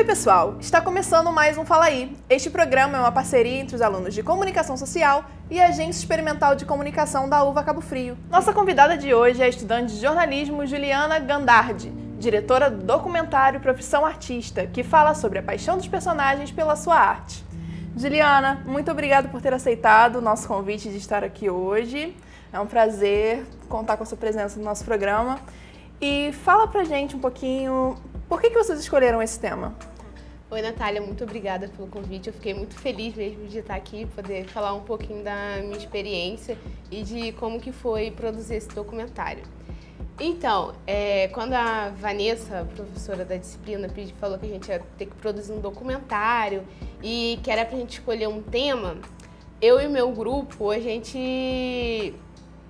pessoal, está começando mais um Fala Aí. Este programa é uma parceria entre os alunos de Comunicação Social e a Agência Experimental de Comunicação da UVA Cabo Frio. Nossa convidada de hoje é a estudante de jornalismo Juliana Gandardi, diretora do documentário Profissão Artista, que fala sobre a paixão dos personagens pela sua arte. Juliana, muito obrigada por ter aceitado o nosso convite de estar aqui hoje. É um prazer contar com a sua presença no nosso programa. E fala pra gente um pouquinho, por que vocês escolheram esse tema? Oi, Natália, muito obrigada pelo convite. Eu fiquei muito feliz mesmo de estar aqui, poder falar um pouquinho da minha experiência e de como que foi produzir esse documentário. Então, quando a Vanessa, professora da disciplina, falou que a gente ia ter que produzir um documentário e que era pra gente escolher um tema, eu e o meu grupo, a gente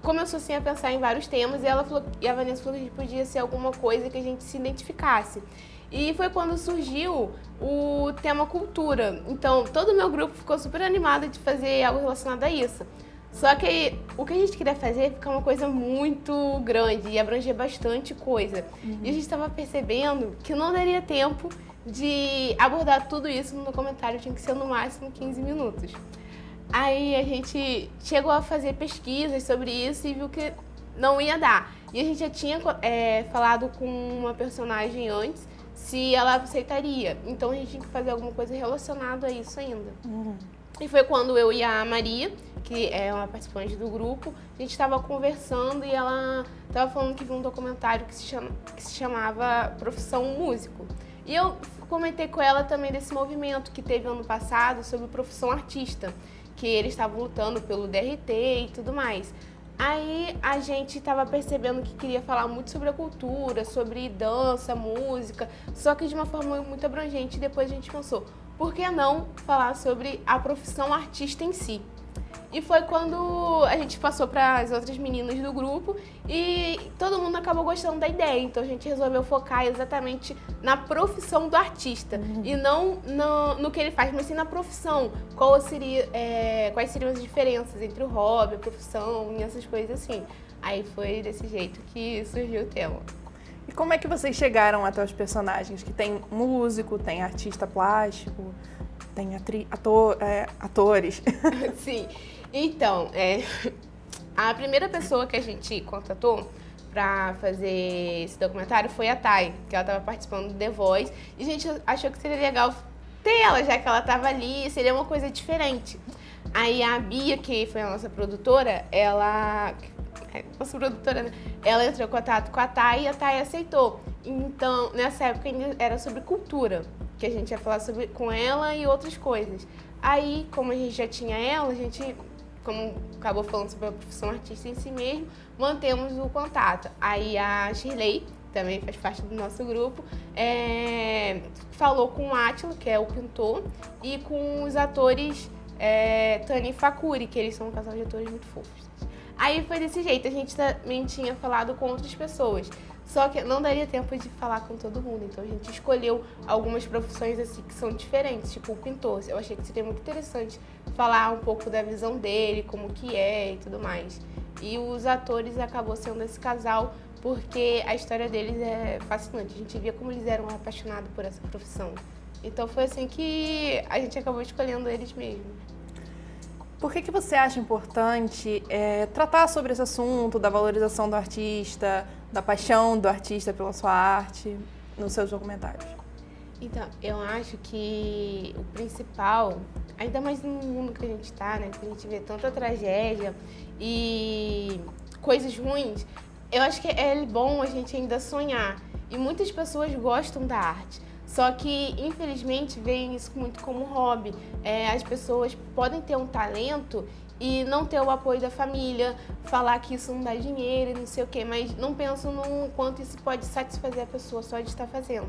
começou assim a pensar em vários temas e a Vanessa falou que a gente podia ser alguma coisa que a gente se identificasse. E foi quando surgiu o tema cultura. Então, todo o meu grupo ficou super animado de fazer algo relacionado a isso. Só que o que a gente queria fazer é ficar uma coisa muito grande e abranger bastante coisa. E a gente estava percebendo que não daria tempo de abordar tudo isso no documentário, tinha que ser no máximo 15 minutos. Aí a gente chegou a fazer pesquisas sobre isso e viu que não ia dar. E a gente já tinha falado com uma personagem antes se ela aceitaria. Então a gente tinha que fazer alguma coisa relacionada a isso ainda. E foi quando eu e a Maria, que é uma participante do grupo, a gente estava conversando e ela estava falando que viu um documentário que se chamava Profissão Músico. E eu comentei com ela também desse movimento que teve ano passado sobre Profissão Artista, que eles estavam lutando pelo DRT e tudo mais. Aí a gente estava percebendo que queria falar muito sobre a cultura, sobre dança, música, só que de uma forma muito abrangente. E depois a gente pensou, por que não falar sobre a profissão artista em si? E foi quando a gente passou para as outras meninas do grupo e todo mundo acabou gostando da ideia. Então a gente resolveu focar exatamente na profissão do artista e não no que ele faz, mas sim na profissão. Quais seriam as diferenças entre o hobby, a profissão e essas coisas assim. Aí foi desse jeito que surgiu o tema. E como é que vocês chegaram até os personagens? Que tem músico, tem artista plástico, tem atores. Sim. Então, a primeira pessoa que a gente contatou para fazer esse documentário foi a Thay, que ela estava participando do The Voice, e a gente achou que seria legal ter ela, já que ela estava ali, seria uma coisa diferente. Aí a Bia, que foi a nossa produtora, né? Ela entrou em contato com a Thay e a Thay aceitou. Então, nessa época ainda era sobre cultura, que a gente ia falar com ela e outras coisas. Aí, como a gente já tinha ela, a gente, como acabou falando sobre a profissão artista em si mesmo, mantemos o contato. Aí a Shirley, também faz parte do nosso grupo, falou com o Átila, que é o pintor, e com os atores Tani e Fakuri, que eles são um casal de atores muito fofos. Aí foi desse jeito, a gente também tinha falado com outras pessoas, só que não daria tempo de falar com todo mundo, então a gente escolheu algumas profissões assim que são diferentes, tipo o pintor. Eu achei que seria muito interessante falar um pouco da visão dele, como que é e tudo mais. E os atores acabou sendo esse casal porque a história deles é fascinante, a gente via como eles eram apaixonados por essa profissão. Então foi assim que a gente acabou escolhendo eles mesmo. Por que você acha importante tratar sobre esse assunto da valorização do artista, da paixão do artista pela sua arte nos seus documentários? Então, eu acho que o principal, ainda mais no mundo que a gente está, né, que a gente vê tanta tragédia e coisas ruins, eu acho que é bom a gente ainda sonhar. E muitas pessoas gostam da arte. Só que, infelizmente, veem isso muito como hobby. As pessoas podem ter um talento e não ter o apoio da família, falar que isso não dá dinheiro e não sei o quê, mas não pensam no quanto isso pode satisfazer a pessoa só de estar fazendo.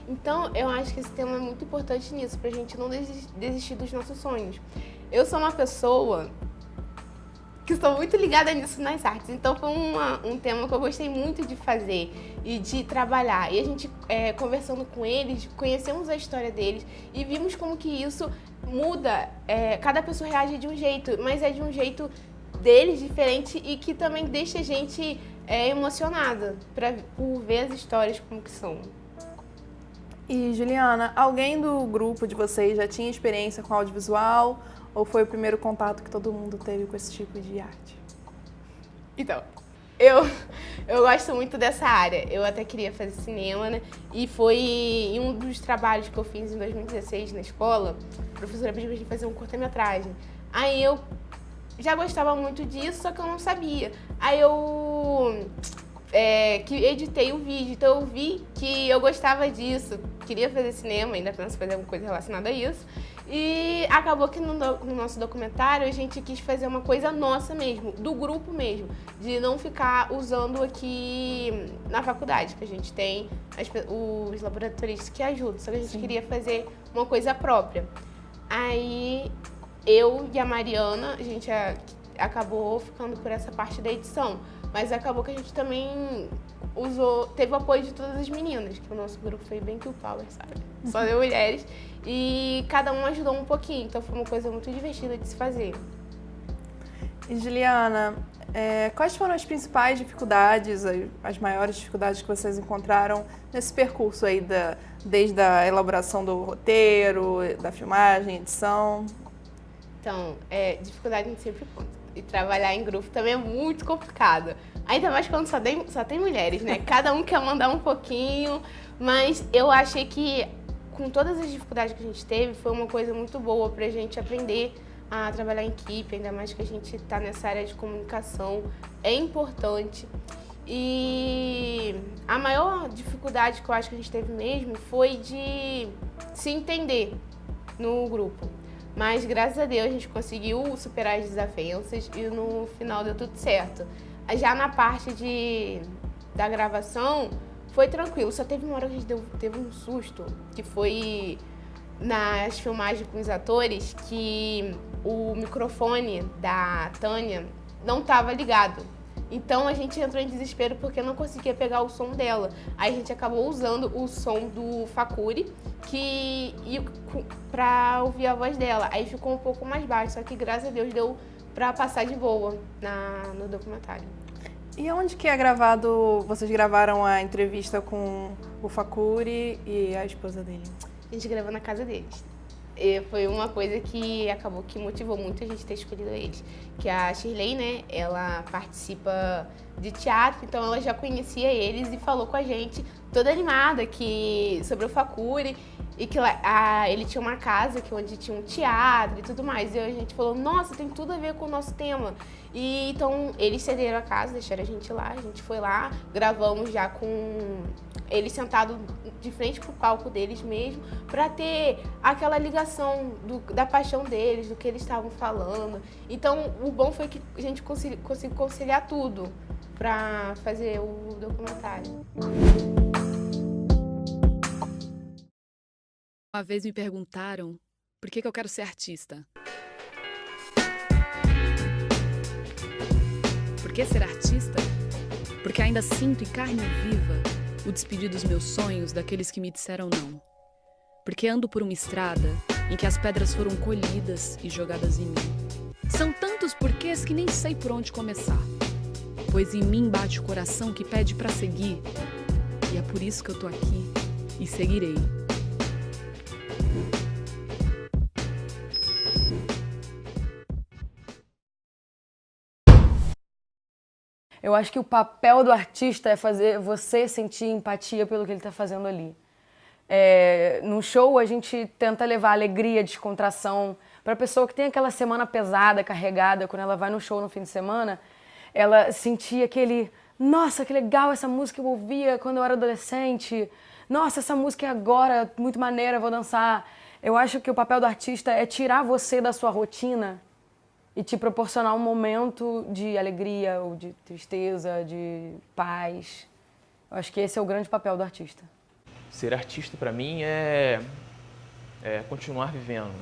Então, eu acho que esse tema é muito importante nisso, pra gente não desistir dos nossos sonhos. Eu sou uma pessoa que estou muito ligada nisso nas artes, então foi um tema que eu gostei muito de fazer e de trabalhar. E a gente, conversando com eles, conhecemos a história deles e vimos como que isso muda, cada pessoa reage de um jeito, mas é de um jeito deles diferente e que também deixa a gente emocionada por ver as histórias como que são. E, Juliana, alguém do grupo de vocês já tinha experiência com audiovisual ou foi o primeiro contato que todo mundo teve com esse tipo de arte? Então, eu gosto muito dessa área. Eu até queria fazer cinema, né? E foi em um dos trabalhos que eu fiz em 2016 na escola, a professora pediu pra gente fazer um curta-metragem. Aí eu já gostava muito disso, só que eu não sabia. Aí eu que editei o vídeo, então eu vi que eu gostava disso, queria fazer cinema, ainda penso fazer alguma coisa relacionada a isso. E acabou que no nosso documentário a gente quis fazer uma coisa nossa mesmo, do grupo mesmo, de não ficar usando aqui na faculdade, que a gente tem os laboratoristas que ajudam, só que a gente queria fazer uma coisa própria. Aí eu e a Mariana, a gente acabou ficando por essa parte da edição, mas acabou que a gente também teve o apoio de todas as meninas, que o nosso grupo foi bem que o power, sabe? Só de mulheres. E cada um ajudou um pouquinho, então foi uma coisa muito divertida de se fazer. E Juliana, quais foram as principais dificuldades, as maiores dificuldades que vocês encontraram nesse percurso aí, desde a elaboração do roteiro, da filmagem, edição? Então, dificuldade a gente sempre conta. E trabalhar em grupo também é muito complicado. Ainda mais quando só tem mulheres, né? Cada um quer mandar um pouquinho, mas eu achei que com todas as dificuldades que a gente teve, foi uma coisa muito boa pra gente aprender a trabalhar em equipe, ainda mais que a gente tá nessa área de comunicação, é importante. E a maior dificuldade que eu acho que a gente teve mesmo foi de se entender no grupo. Mas, graças a Deus, a gente conseguiu superar as desavenças e no final deu tudo certo. Já na parte da gravação, foi tranquilo. Só teve uma hora que a gente teve um susto, que foi nas filmagens com os atores, que o microfone da Tânia não estava ligado. Então a gente entrou em desespero porque não conseguia pegar o som dela. Aí a gente acabou usando o som do Facuri pra ouvir a voz dela. Aí ficou um pouco mais baixo, só que graças a Deus deu pra passar de boa no documentário. E onde que é gravado, vocês gravaram a entrevista com o Facuri e a esposa dele? A gente gravou na casa deles. E foi uma coisa que acabou que motivou muito a gente ter escolhido eles. Que a Shirley, né, ela participa de teatro, então ela já conhecia eles e falou com a gente, toda animada, sobre o Facuri, e que ele tinha uma casa onde tinha um teatro e tudo mais. E a gente falou, nossa, tem tudo a ver com o nosso tema. E então eles cederam a casa, deixaram a gente lá, a gente foi lá, gravamos já com eles sentados de frente pro palco deles mesmo, pra ter aquela ligação da paixão deles, do que eles estavam falando. Então o bom foi que a gente conseguiu conciliar tudo pra fazer o documentário. Uma vez me perguntaram por que eu quero ser artista. Por que ser artista? Porque ainda sinto em carne viva o despedir dos meus sonhos daqueles que me disseram não. Porque ando por uma estrada em que as pedras foram colhidas e jogadas em mim. São tantos porquês que nem sei por onde começar. Pois em mim bate o coração que pede pra seguir. E é por isso que eu tô aqui e seguirei. Eu acho que o papel do artista é fazer você sentir empatia pelo que ele está fazendo ali. No show, a gente tenta levar alegria, descontração para a pessoa que tem aquela semana pesada, carregada. Quando ela vai no show no fim de semana, ela sentir aquele... Nossa, que legal essa música eu ouvia quando eu era adolescente. Nossa, essa música é agora muito maneira, vou dançar. Eu acho que o papel do artista é tirar você da sua rotina e te proporcionar um momento de alegria ou de tristeza, de paz. Eu acho que esse é o grande papel do artista. Ser artista para mim é continuar vivendo,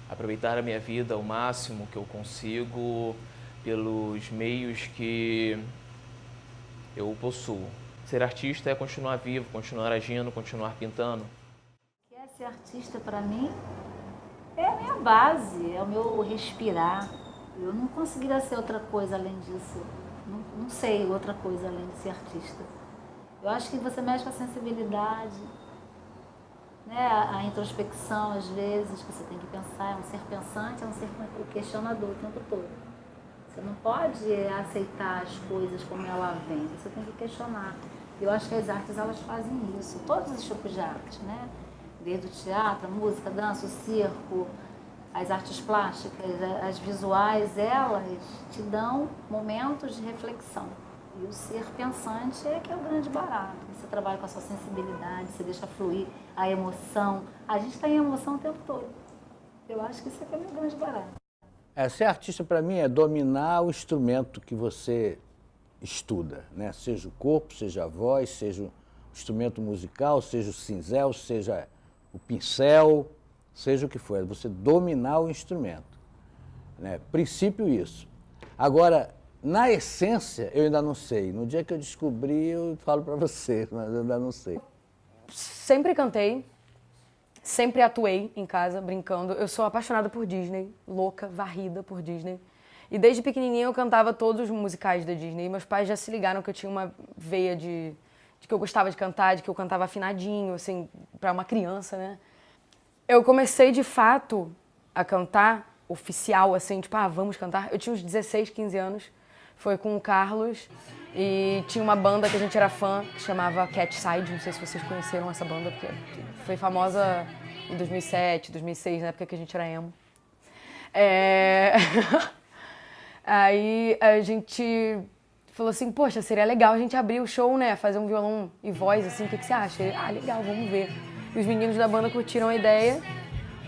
aproveitar a minha vida ao máximo que eu consigo pelos meios que eu possuo. Ser artista é continuar vivo, continuar agindo, continuar pintando. O que é ser artista para mim? É a minha base, é o meu respirar. Eu não conseguiria ser outra coisa além disso. Não sei outra coisa além de ser artista. Eu acho que você mexe com a sensibilidade, né? A introspecção, às vezes, que você tem que pensar, é um ser pensante, é um ser questionador o tempo todo. Você não pode aceitar as coisas como ela vem, você tem que questionar. Eu acho que as artes, elas fazem isso, todos os tipos de artes, né? Desde o teatro, a música, a dança, o circo, as artes plásticas, as visuais, elas te dão momentos de reflexão. E o ser pensante é que é o grande barato. Você trabalha com a sua sensibilidade, você deixa fluir a emoção. A gente está em emoção o tempo todo. Eu acho que isso é o meu grande barato. Ser artista, para mim, é dominar o instrumento que você estuda, né? Seja o corpo, seja a voz, seja o instrumento musical, seja o cinzel, seja o pincel, seja o que for. É você dominar o instrumento, né? Princípio isso. Agora, na essência, eu ainda não sei. No dia que eu descobri, eu falo para você, mas eu ainda não sei. Sempre cantei, sempre atuei em casa, brincando. Eu sou apaixonada por Disney, louca, varrida por Disney. E desde pequenininha eu cantava todos os musicais da Disney. Meus pais já se ligaram que eu tinha uma veia de que eu gostava de cantar, de que eu cantava afinadinho, assim, para uma criança, né? Eu comecei, de fato, a cantar oficial, assim, tipo, vamos cantar. Eu tinha uns 16, 15 anos. Foi com o Carlos e tinha uma banda que a gente era fã, que chamava Catside. Não sei se vocês conheceram essa banda, porque foi famosa em 2007, 2006, na época que a gente era emo. Aí a gente falou assim, poxa, seria legal a gente abrir o show, né? Fazer um violão e voz, assim, o que você acha? Ele, legal, vamos ver. E os meninos da banda curtiram a ideia.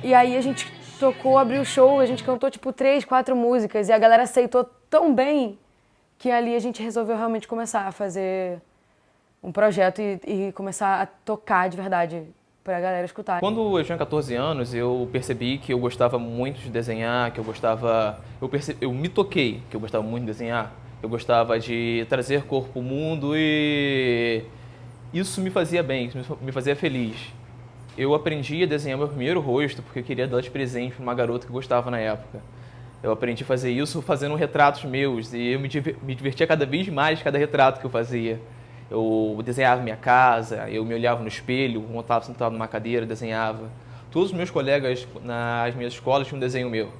E aí a gente tocou, abriu o show, a gente cantou tipo 3, 4 músicas e a galera aceitou tão bem que ali a gente resolveu realmente começar a fazer um projeto e começar a tocar de verdade pra galera escutar. Quando eu tinha 14 anos, eu percebi que eu gostava muito de desenhar, que eu gostava... Eu me toquei que eu gostava muito de desenhar. Eu gostava de trazer corpo ao mundo e isso me fazia bem, isso me fazia feliz. Eu aprendi a desenhar meu primeiro rosto porque eu queria dar de presente para uma garota que eu gostava na época. Eu aprendi a fazer isso fazendo retratos meus e eu me divertia cada vez mais cada retrato que eu fazia. Eu desenhava minha casa, eu me olhava no espelho, quando eu estava sentado numa cadeira, desenhava. Todos os meus colegas nas minhas escolas tinham um desenho meu.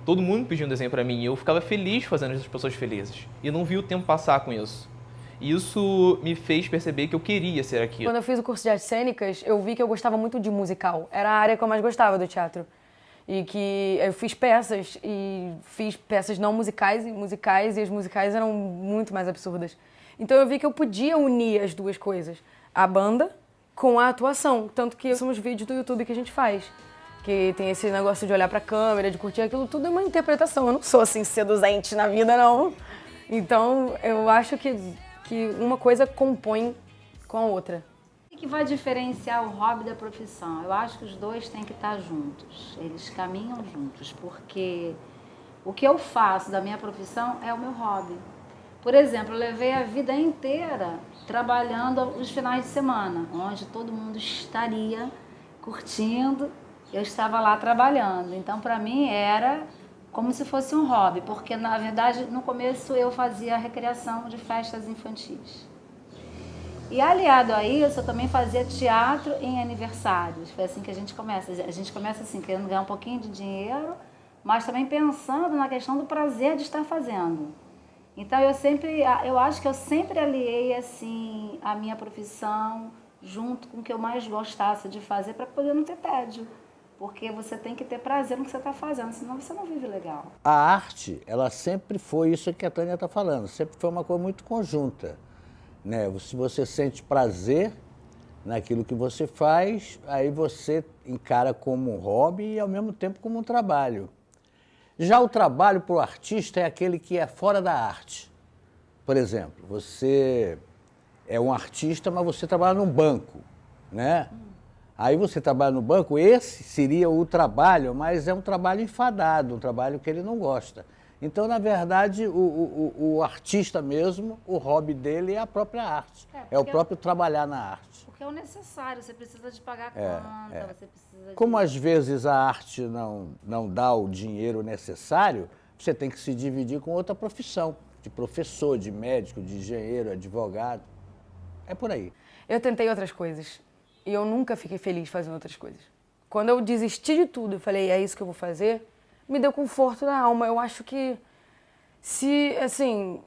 Todo mundo pedia um desenho para mim e eu ficava feliz fazendo as pessoas felizes. E não vi o tempo passar com isso. E isso me fez perceber que eu queria ser aquilo. Quando eu fiz o curso de artes cênicas, eu vi que eu gostava muito de musical. Era a área que eu mais gostava do teatro. E que eu fiz peças não musicais e as musicais eram muito mais absurdas. Então eu vi que eu podia unir as duas coisas, a banda com a atuação. Tanto que são os vídeos do YouTube que a gente faz. Que tem esse negócio de olhar pra câmera, de curtir aquilo, tudo é uma interpretação. Eu não sou assim seduzente na vida, não. Então eu acho que uma coisa compõe com a outra. O que vai diferenciar o hobby da profissão? Eu acho que os dois têm que estar juntos, eles caminham juntos, porque o que eu faço da minha profissão é o meu hobby. Por exemplo, eu levei a vida inteira trabalhando os finais de semana, onde todo mundo estaria curtindo, eu estava lá trabalhando. Então, para mim, era como se fosse um hobby, porque, na verdade, no começo eu fazia a recriação de festas infantis. E aliado a isso, eu também fazia teatro em aniversários. Foi assim que a gente começa. A gente começa assim, querendo ganhar um pouquinho de dinheiro, mas também pensando na questão do prazer de estar fazendo. Então eu acho que eu sempre aliei assim a minha profissão junto com o que eu mais gostasse de fazer para poder não ter tédio. Porque você tem que ter prazer no que você está fazendo, senão você não vive legal. A arte, ela sempre foi isso que a Tânia está falando, sempre foi uma coisa muito conjunta. Né? Se você sente prazer naquilo que você faz, aí você encara como um hobby e ao mesmo tempo como um trabalho. Já o trabalho para o artista é aquele que é fora da arte. Por exemplo, você é um artista, mas você trabalha num banco, né? Aí você trabalha no banco, esse seria o trabalho, mas é um trabalho enfadado, um trabalho que ele não gosta. Então, na verdade, o artista mesmo, o hobby dele é a própria arte. É o próprio trabalhar na arte. Porque é o necessário, você precisa de pagar a conta, você precisa de... Como às vezes a arte não dá o dinheiro necessário, você tem que se dividir com outra profissão, de professor, de médico, de engenheiro, advogado. É por aí. Eu tentei outras coisas. e eu nunca fiquei feliz fazendo outras coisas. Quando eu desisti de tudo, eu falei, é isso que eu vou fazer, me deu conforto na alma. Eu acho que se, assim,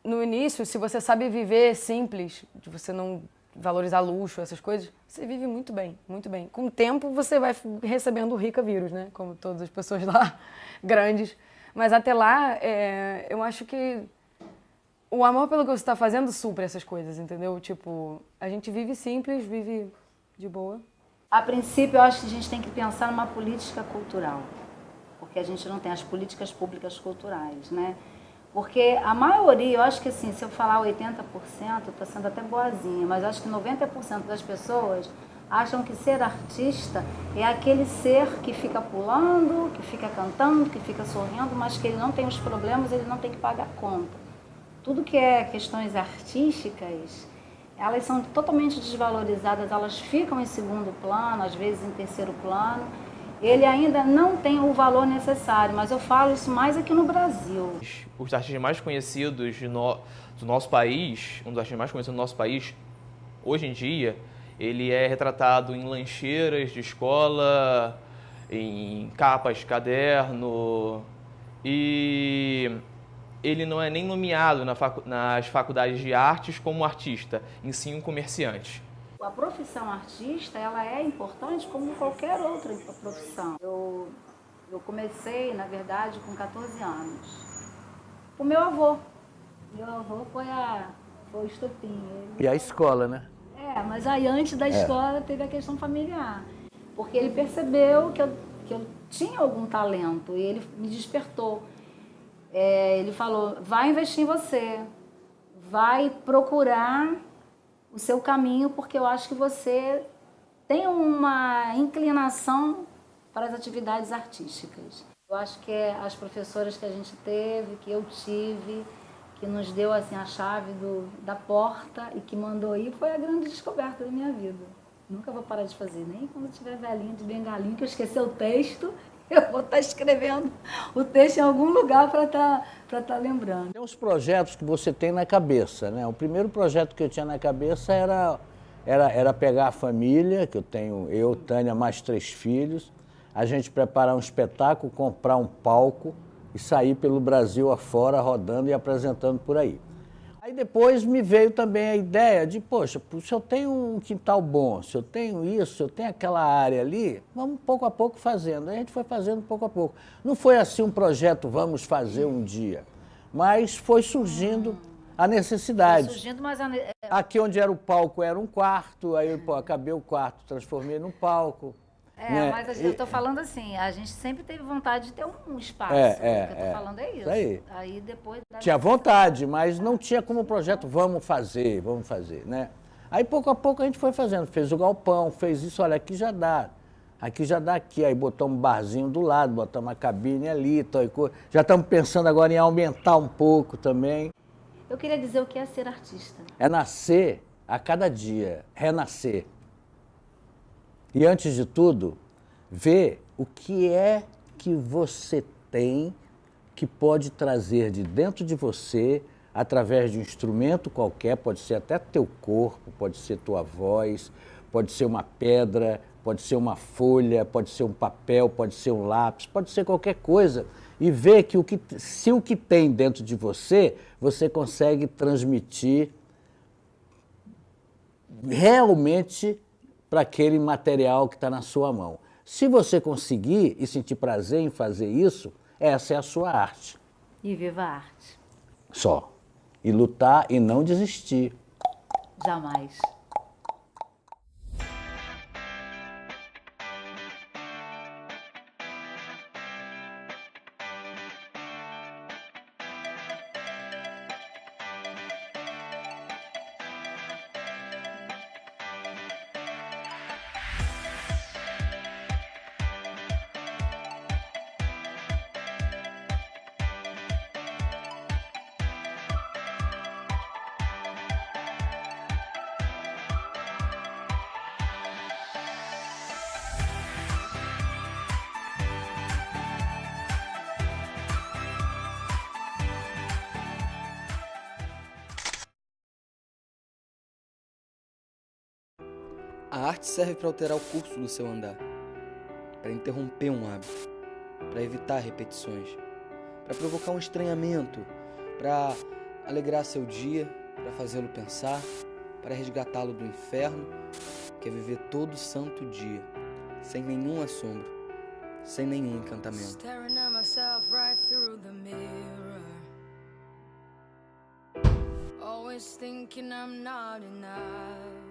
no início, se você sabe viver simples, de você não valorizar luxo, essas coisas, você vive muito bem, muito bem. Com o tempo, você vai recebendo o rica vírus, né? Como todas as pessoas lá, grandes. Mas até lá, eu acho que o amor pelo que você está fazendo supre essas coisas, entendeu? Tipo, a gente vive simples, vive de boa. A princípio, eu acho que a gente tem que pensar numa política cultural, porque a gente não tem as políticas públicas culturais, né? Porque a maioria, eu acho que assim, se eu falar 80%, eu estou sendo até boazinha, mas acho que 90% das pessoas acham que ser artista é aquele ser que fica pulando, que fica cantando, que fica sorrindo, mas que ele não tem os problemas, ele não tem que pagar conta. Tudo que é questões artísticas, elas são totalmente desvalorizadas, elas ficam em segundo plano, às vezes em terceiro plano. Ele ainda não tem o valor necessário, mas eu falo isso mais aqui no Brasil. Os artistas mais conhecidos do nosso país, um dos artistas mais conhecidos do nosso país, hoje em dia, ele é retratado em lancheiras de escola, em capas de caderno, e ele não é nem nomeado nas faculdades de artes como artista, em si um comerciante. A profissão artista, ela é importante como qualquer outra profissão. Eu comecei, na verdade, com 14 anos. O meu avô. Meu avô foi o estopim. E a escola, né? Mas aí antes da escola teve a questão familiar. Porque ele percebeu que eu tinha algum talento e ele me despertou. Ele falou, vai investir em você, vai procurar o seu caminho, porque eu acho que você tem uma inclinação para as atividades artísticas. Eu acho que as professoras que a gente teve, que eu tive, que nos deu assim, a chave da porta e que mandou ir, foi a grande descoberta da minha vida. Nunca vou parar de fazer, nem quando eu estiver velhinha de bengalinho, que eu esquecer o texto, eu vou estar escrevendo o texto em algum lugar para estar lembrando. Tem uns projetos que você tem na cabeça, né? O primeiro projeto que eu tinha na cabeça era pegar a família, que eu, Tânia, mais 3 filhos, a gente preparar um espetáculo, comprar um palco e sair pelo Brasil afora, rodando e apresentando por aí. Aí depois me veio também a ideia de, poxa, se eu tenho um quintal bom, se eu tenho isso, se eu tenho aquela área ali, vamos pouco a pouco fazendo. Aí a gente foi fazendo pouco a pouco. Não foi assim um projeto, vamos fazer um dia, mas foi surgindo a necessidade. Foi surgindo, mas Aqui onde era o palco era um quarto, aí acabei o quarto, transformei num palco. Né? Mas eu estou falando assim, a gente sempre teve vontade de ter um espaço. O que eu estou falando é isso. Aí depois... Tinha vontade, mas não tinha como projeto, vamos fazer, né? Aí pouco a pouco a gente foi fazendo, fez o galpão, fez isso, olha, aqui já dá aqui, aí botamos um barzinho do lado, botamos a cabine ali, já estamos pensando agora em aumentar um pouco também. Eu queria dizer o que é ser artista. É nascer a cada dia, renascer. E antes de tudo, ver o que é que você tem que pode trazer de dentro de você, através de um instrumento qualquer, pode ser até teu corpo, pode ser tua voz, pode ser uma pedra, pode ser uma folha, pode ser um papel, pode ser um lápis, pode ser qualquer coisa. E ver que se o que tem dentro de você, você consegue transmitir realmente para aquele material que está na sua mão. Se você conseguir e sentir prazer em fazer isso, essa é a sua arte. E viva a arte. Só. E lutar e não desistir. Jamais. A arte serve para alterar o curso do seu andar, para interromper um hábito, para evitar repetições, para provocar um estranhamento, para alegrar seu dia, para fazê-lo pensar, para resgatá-lo do inferno, que é viver todo santo dia, sem nenhum assombro, sem nenhum encantamento. Staring at myself right through the mirror, always thinking I'm not enough.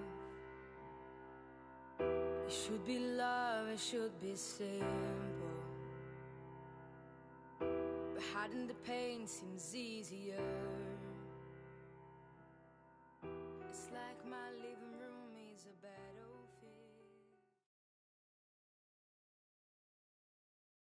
It should be love, it should be simple, but hiding the pain seems easier.